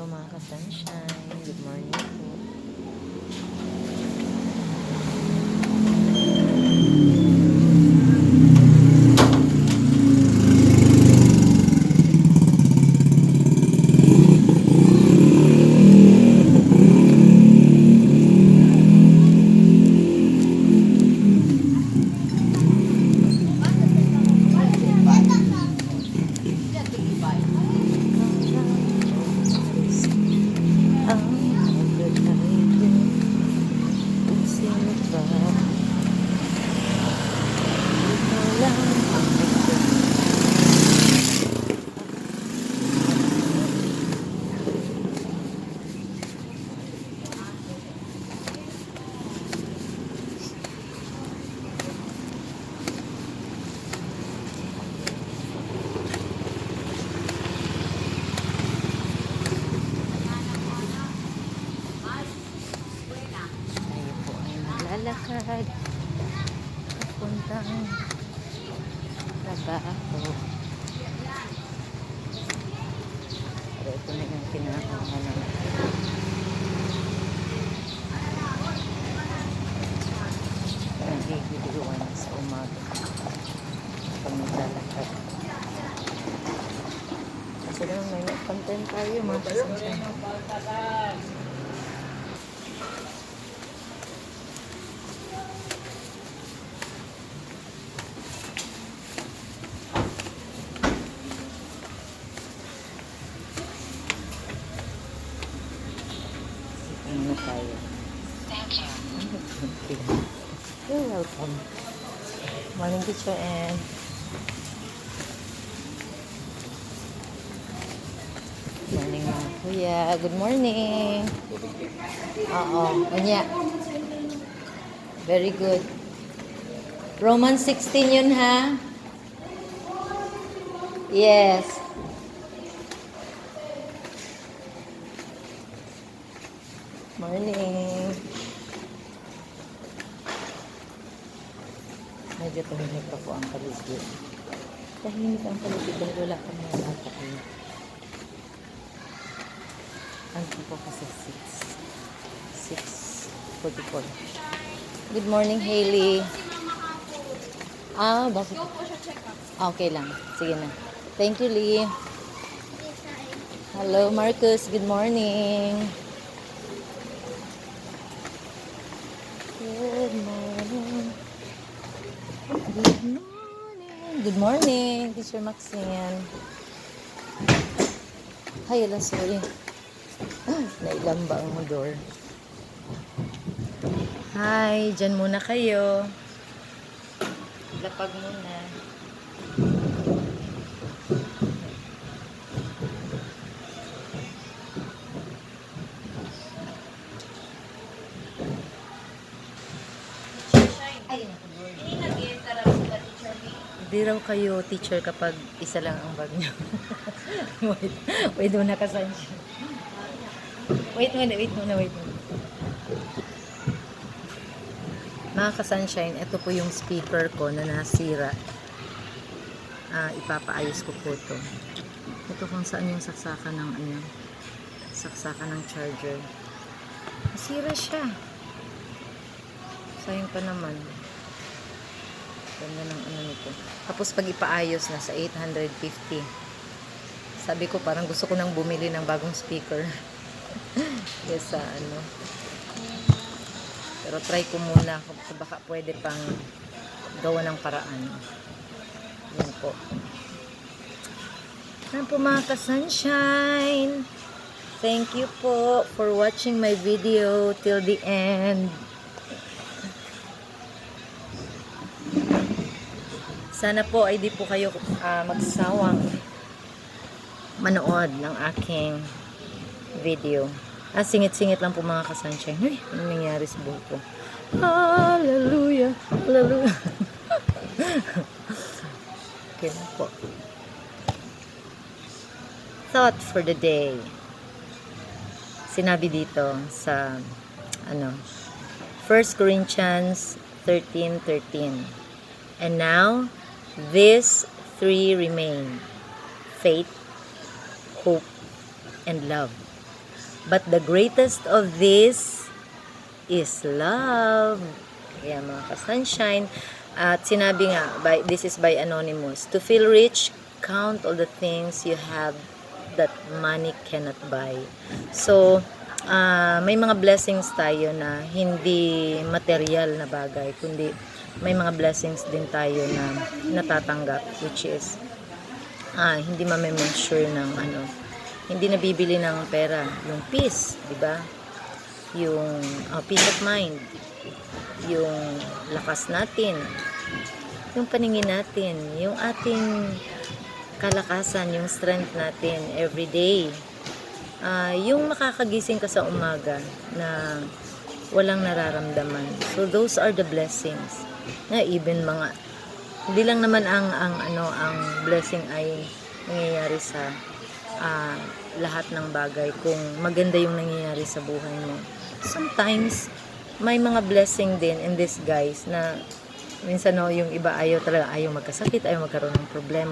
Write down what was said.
Hello mga ka-sunshine. Good morning po. Ang magdadaydo kung sino ba ikaw lang ang tayo po ay maglalakad papuntang trabaho. Pero ito na yung pinakahanan. Nagigiliwan sa umaga pag maglalakad. Kasi naman may content tayo mga ka-sunshine. Ano tayo? Thank you. You're welcome. Morning, teacher, and morning mga kuya. Good morning. Oo. Unya. Very good. Romans 16 yun ha? Yes. Morning. Medyo tahimik pa po ang paligid. Tahimik ang paligid dahil wala kang mga bata kayo. Ano po kasi 6:44. Good morning, Hailey. Bakit? Okay lang. Sige na. Thank you, Lee. Hello, Marcus. Good morning. Good morning. Good morning. Good morning, Teacher Maxine. Ay, ala, sorry. Nailamba ang door. Hi, dyan muna kayo. Lapag muna. Ay, hindi raw kayo teacher kapag isa lang ang bag niyo. wait muna ka-sunshine. Wait muna. Mga ka-sunshine, ito po yung speaker ko na nasira. Ipapaayos ko po ito. Ito kung saan yung saksakan ng saksakan ng charger. Nasira siya. Sayang pa naman. Ganda ng nito. Tapos pag ipaayos na sa 850. Sabi ko parang gusto ko nang bumili ng bagong speaker. Yes, pero try ko muna kung baka pwede pang gawa ng paraan. Yan po. Yan po mga ka-sunshine. Thank you po for watching my video till the end. Sana po ay di po kayo magsawang manood ng aking video. Singit-singit lang po mga ka-sunshine. Uy, ano nangyari sa buhok ko? Hallelujah! Hallelujah! Okay na po. Thought for the day. Sinabi dito sa 1 Corinthians 13:13. And now, these three remain: faith, hope, and love. But the greatest of this is love. Kaya mga ka-sunshine, at sinabi nga, this is by Anonymous, to feel rich, count all the things you have that money cannot buy. So, may mga blessings tayo na hindi material na bagay, kundi may mga blessings din tayo na natatanggap, which is hindi ma-measure ng hindi nabibili ng pera, yung peace, di ba? Yung peace of mind, yung lakas natin, yung paningin natin, yung ating kalakasan, yung strength natin every day. Yung makakagising ka sa umaga na walang nararamdaman. So those are the blessings. Na even mga hindi lang naman ang blessing ay nangyayari sa lahat ng bagay kung maganda yung nangyayari sa buhay mo. Sometimes may mga blessing din in disguise na minsan yung iba ayaw magkasakit, ayaw magkaroon ng problema.